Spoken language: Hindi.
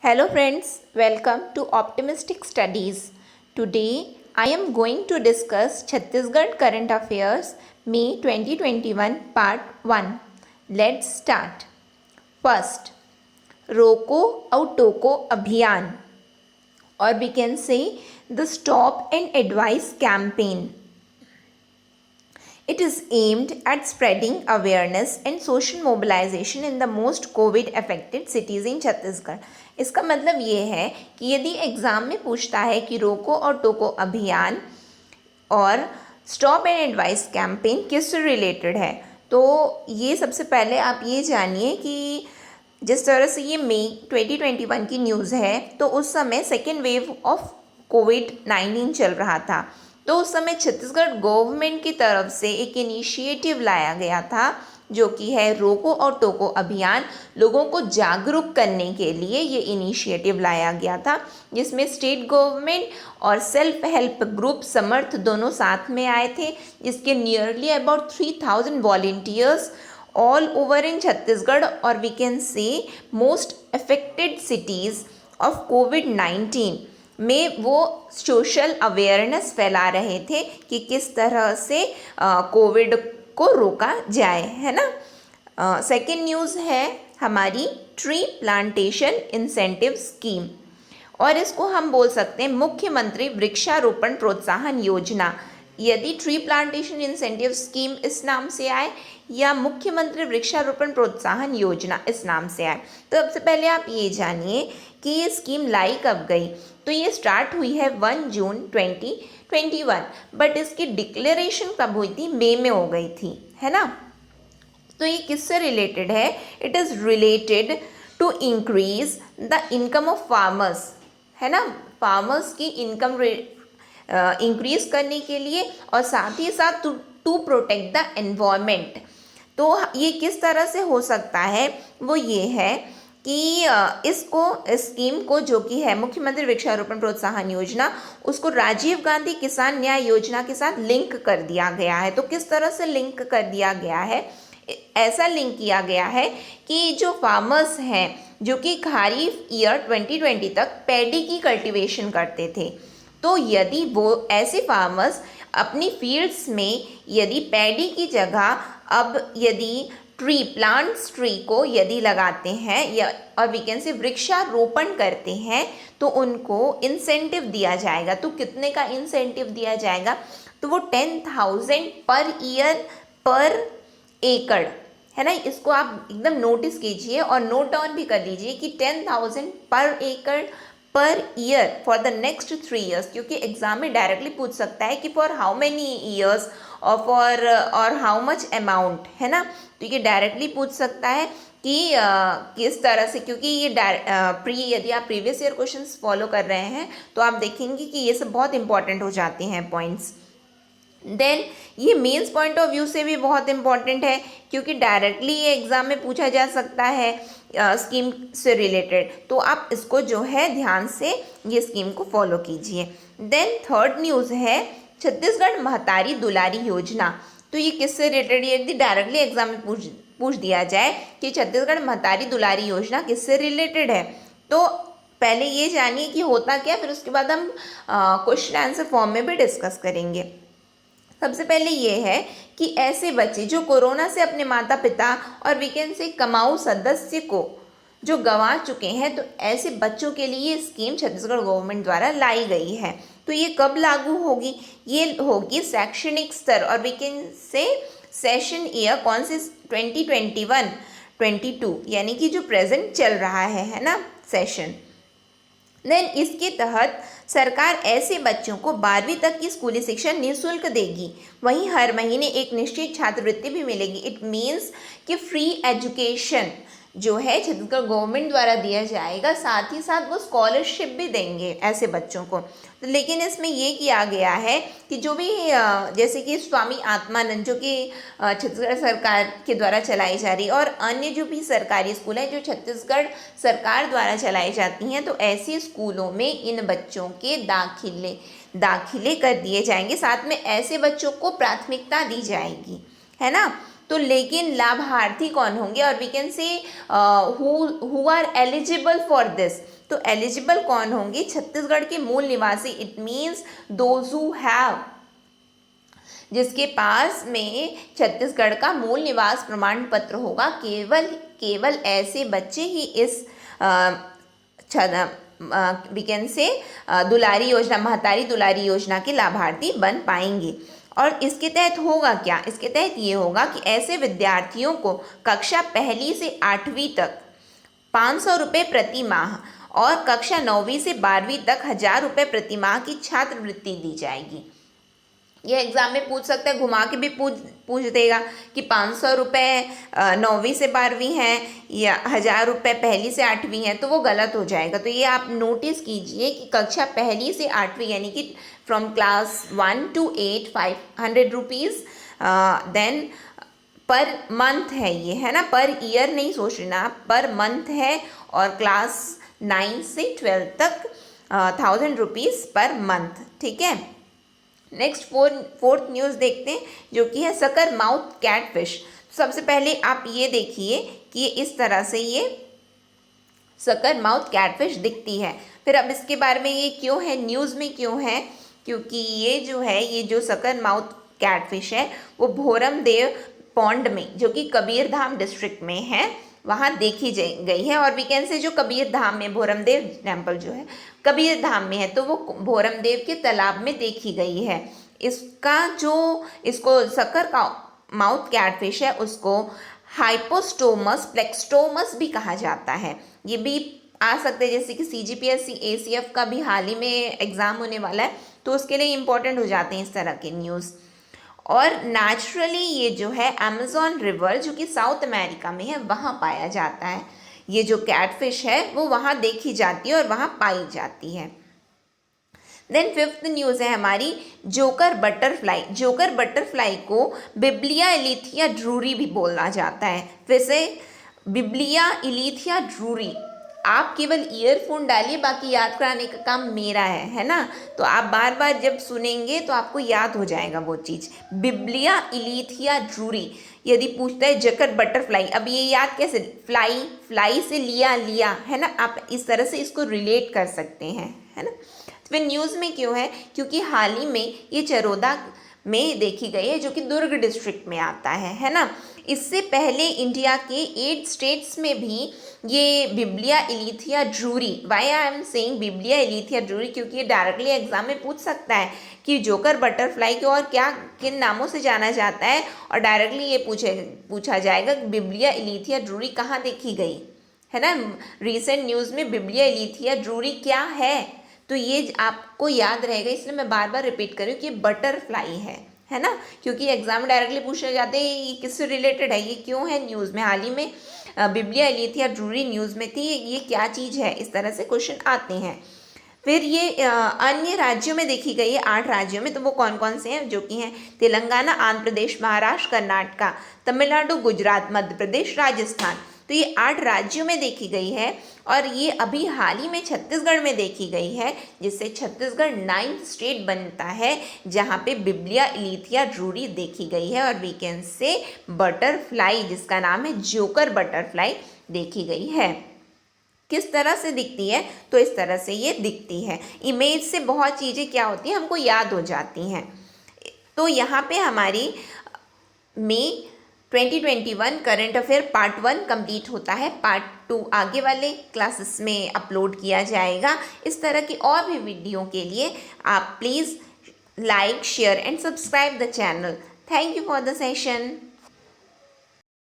Hello friends, welcome to Optimistic Studies. Today I am going to discuss Chhattisgarh Current Affairs May 2021 Part 1. Let's start. First, रोको और टोको अभियान, or we can say the Stop and Advise campaign. It is aimed at spreading awareness and social mobilization in the most COVID affected cities in Chhattisgarh. इसका मतलब ये है कि यदि एग्ज़ाम में पूछता है कि रोको और टोको अभियान और स्टॉप एंड एडवाइस कैंपेन किससे रिलेटेड है, तो ये सबसे पहले आप ये जानिए कि जिस तरह से ये मई 2021 की न्यूज़ है, तो उस समय सेकेंड वेव ऑफ कोविड-19 चल रहा था. तो उस समय छत्तीसगढ़ गवर्नमेंट की तरफ से एक इनिशिएटिव लाया गया था जो कि है रोको और टोको अभियान. लोगों को जागरूक करने के लिए ये इनिशिएटिव लाया गया था, जिसमें स्टेट गवर्नमेंट और सेल्फ हेल्प ग्रुप समर्थ दोनों साथ में आए थे. इसके nearly about 3000 volunteers all over in Chhattisgarh और we can say most affected cities of कोविड-19 में वो सोशल अवेयरनेस फैला रहे थे कि किस तरह से कोविड को रोका जाए, है ना. सेकेंड न्यूज़ है हमारी ट्री प्लांटेशन इंसेंटिव स्कीम, और इसको हम बोल सकते हैं मुख्यमंत्री वृक्षारोपण प्रोत्साहन योजना. यदि ट्री प्लांटेशन इंसेंटिव स्कीम इस नाम से आए या मुख्यमंत्री वृक्षारोपण प्रोत्साहन योजना इस नाम से आए, तो सबसे पहले आप ये जानिए कि ये स्कीम लाई कब गई. तो ये स्टार्ट हुई है 1 जून 2021, बट इसकी डिक्लेरेशन कब हुई थी? मई में हो गई थी, है ना. तो ये किससे रिलेटेड है? It is related to increase the income of farmers, है ना. फार्मर्स की इनकम इंक्रीज करने के लिए और साथ ही साथ टू प्रोटेक्ट द एनवायरनमेंट. तो ये किस तरह से हो सकता है, वो ये है कि इसको स्कीम को जो कि है मुख्यमंत्री वृक्षारोपण प्रोत्साहन योजना, उसको राजीव गांधी किसान न्याय योजना के साथ लिंक कर दिया गया है. तो किस तरह से लिंक कर दिया गया है? ऐसा लिंक किया गया है कि जो फार्मर्स हैं जो कि खरीफ ईयर 2020 तक पैडी की कल्टीवेशन करते थे, तो यदि वो ऐसे फार्मर्स अपनी फील्ड्स में यदि पैडी की जगह अब यदि प्लांट्स ट्री को यदि लगाते हैं या और वी कैन से वृक्षारोपण करते हैं, तो उनको इंसेंटिव दिया जाएगा. तो कितने का इंसेंटिव दिया जाएगा? तो वो 10,000 पर ईयर पर एकड़, है ना. इसको आप एकदम नोटिस कीजिए और नोट डाउन भी कर लीजिए कि 10,000 पर एकड़ per year for the next 3 years, क्योंकि एग्जाम में डायरेक्टली पूछ सकता है कि फॉर हाउ मेनी ईयर्स और फॉर और हाउ मच अमाउंट, है ना. तो ये डायरेक्टली पूछ सकता है कि किस तरह से, क्योंकि ये यदि आप प्रीवियस ईयर क्वेश्चंस फॉलो कर रहे हैं तो आप देखेंगे कि ये सब बहुत इंपॉर्टेंट हो जाते हैं पॉइंट्स. देन ये मेंस पॉइंट ऑफ व्यू से भी बहुत इंपॉर्टेंट है, क्योंकि डायरेक्टली ये एग्ज़ाम में पूछा जा सकता है स्कीम से रिलेटेड. तो आप इसको जो है ध्यान से ये स्कीम को फॉलो कीजिए. देन थर्ड न्यूज़ है छत्तीसगढ़ महतारी दुलारी योजना. तो ये किससे रिलेटेड? यदि डायरेक्टली एग्जाम में पूछ दिया जाए कि छत्तीसगढ़ महतारी दुलारी योजना किससे रिलेटेड है, तो पहले ये जानिए कि होता क्या, फिर उसके बाद हम क्वेश्चन आंसर फॉर्म में भी डिस्कस करेंगे. सबसे पहले ये है कि ऐसे बच्चे जो कोरोना से अपने माता पिता और वी कैन से कमाऊ सदस्य को जो गंवा चुके हैं, तो ऐसे बच्चों के लिए ये स्कीम छत्तीसगढ़ गवर्नमेंट द्वारा लाई गई है. तो ये कब लागू होगी? ये होगी शैक्षणिक स्तर और we can say session year कौन से 2021-22, यानी कि जो प्रेजेंट चल रहा है ना, सेशन. देन इसके तहत सरकार ऐसे बच्चों को 12वीं तक की स्कूली शिक्षा निःशुल्क देगी. वहीं हर महीने एक निश्चित छात्रवृत्ति भी मिलेगी. इट मीन्स कि फ्री एजुकेशन जो है छत्तीसगढ़ गवर्नमेंट द्वारा दिया जाएगा, साथ ही साथ वो स्कॉलरशिप भी देंगे ऐसे बच्चों को. तो लेकिन इसमें ये किया गया है कि जो भी जैसे कि स्वामी आत्मानंद जो कि छत्तीसगढ़ सरकार के द्वारा चलाई जा रही, और अन्य जो भी सरकारी स्कूल हैं जो छत्तीसगढ़ सरकार द्वारा चलाई जाती हैं, तो ऐसे स्कूलों में इन बच्चों के दाखिले कर दिए जाएंगे. साथ में ऐसे बच्चों को प्राथमिकता दी जाएगी, है ना. तो लेकिन लाभार्थी कौन होंगे, और we can say who are eligible for this, तो एलिजिबल कौन होंगे, छत्तीसगढ़ के मूल निवासी, it means those who have, जिसके पास में छत्तीसगढ़ का मूल निवास प्रमाण पत्र होगा, केवल ऐसे बच्चे ही इस वी कैन से दुलारी योजना, महतारी दुलारी योजना के लाभार्थी बन पाएंगे। और इसके तहत होगा क्या, इसके तहत ये होगा कि ऐसे विद्यार्थियों को कक्षा 1 से 8वीं तक 500 रुपये प्रति माह और कक्षा 9वीं से 12वीं तक 1000 रुपये प्रति माह की छात्रवृत्ति दी जाएगी। ये एग्जाम में पूछ सकता है, घुमा के भी पूछ देगा कि 500 रुपये 9वीं से 12वीं हैं या 1000 रुपये 1 से 8वीं हैं, तो वो गलत हो जाएगा। तो ये आप नोटिस कीजिए कि कक्षा 1 से 8वीं यानी कि from class 1 to 8 500 rupees then per month है ये, है ना, पर ईयर नहीं सोच लेना, पर मंथ है। और क्लास 9 से 12 तक 1000 रुपीज़ पर मंथ, ठीक है। नेक्स्ट फोर्थ न्यूज़ देखते हैं, जो कि है सकर माउथ कैटफिश। सबसे पहले आप ये देखिए कि ये इस तरह से ये सकर माउथ कैटफिश दिखती है। फिर अब इसके बारे में ये क्यों है, न्यूज़ में क्यों है, क्योंकि ये जो सकर माउथ कैटफिश है वो भोरम देव पॉन्ड में, जो कि कबीरधाम डिस्ट्रिक्ट में है, वहाँ देखी गई है। और वी कैन से जो कबीरधाम में भोरमदेव टेम्पल जो है कबीरधाम में है, तो वो भोरमदेव के तालाब में देखी गई है। इसको सकर का माउथ कैटफिश है, उसको हाइपोस्टोमस प्लेक्सटोमस भी कहा जाता है। ये भी आ सकते हैं, जैसे कि CGPSC ACF का भी हाल ही में एग्ज़ाम होने वाला है, तो उसके लिए इम्पोर्टेंट हो जाते हैं इस तरह के न्यूज़। और नेचुरली ये जो है अमेज़न रिवर, जो कि साउथ अमेरिका में है, वहाँ पाया जाता है। ये जो कैटफिश है वो वहाँ देखी जाती है और वहाँ पाई जाती है। देन 5th न्यूज़ है हमारी जोकर बटरफ्लाई। जोकर बटरफ्लाई को बिब्लिया इलीथिया ड्रूरी भी बोला जाता है। फिर से बिब्लिया इलीथिया ड्रूरी, आप केवल ईयरफोन डालिए, बाकी याद कराने का काम मेरा है ना। तो आप बार बार जब सुनेंगे तो आपको याद हो जाएगा वो चीज़। बिब्लिया इलीथिया ड्रूरी, यदि पूछता है जकर बटरफ्लाई, अब ये याद कैसे, फ्लाई से लिया है ना, आप इस तरह से इसको रिलेट कर सकते हैं, है ना। फिर न्यूज़ में क्यों है, क्योंकि हाल ही में ये चरोदा में देखी गई है, जो कि दुर्ग डिस्ट्रिक्ट में आता है ना। इससे पहले इंडिया के 8 स्टेट्स में भी ये बिब्लिया इलीथिया ड्रूरी, वाई आई एम सेइंग बिब्लिया इलीथिया ड्रूरी, क्योंकि ये डायरेक्टली एग्जाम में पूछ सकता है कि जोकर बटरफ्लाई को और क्या किन नामों से जाना जाता है, और डायरेक्टली ये पूछा जाएगा कि बिब्लिया इलीथिया ड्रूरी कहाँ देखी गई, है ना। रिसेंट न्यूज़ में बिब्लिया इलीथिया ड्रूरी क्या है, तो ये आपको याद रहेगा, इसलिए मैं बार बार रिपीट कर रही हूँ कि बटरफ्लाई है ना, क्योंकि एग्जाम में डायरेक्टली पूछे जाते हैं ये किससे रिलेटेड है, ये क्यों है न्यूज़ में। हाल ही में बिब्लिया इलीथिया ड्रूरी न्यूज़ में थी, ये क्या चीज़ है, इस तरह से क्वेश्चन आते हैं। फिर ये अन्य राज्यों में देखी गई है, 8 राज्यों में, तो वो कौन कौन से हैं, जो कि हैं तेलंगाना, आंध्र प्रदेश, महाराष्ट्र, कर्नाटका, तमिलनाडु, गुजरात, मध्य प्रदेश, राजस्थान। तो ये 8 राज्यों में देखी गई है, और ये अभी हाल ही में छत्तीसगढ़ में देखी गई है, जिससे छत्तीसगढ़ 9th स्टेट बनता है जहाँ पे बिब्लिया इलीथिया ड्रूरी देखी गई है। और वी कैन से बटरफ्लाई, जिसका नाम है जोकर बटरफ्लाई, देखी गई है। किस तरह से दिखती है, तो इस तरह से ये दिखती है। इमेज से बहुत चीज़ें क्या होती हैं, हमको याद हो जाती हैं। तो यहाँ पे हमारी मई 2021 करंट अफेयर पार्ट 1 कंप्लीट होता है। पार्ट 2 आगे वाले क्लासेस में अपलोड किया जाएगा। इस तरह की और भी वीडियो के लिए आप please like, share and subscribe the channel. Thank you for the session.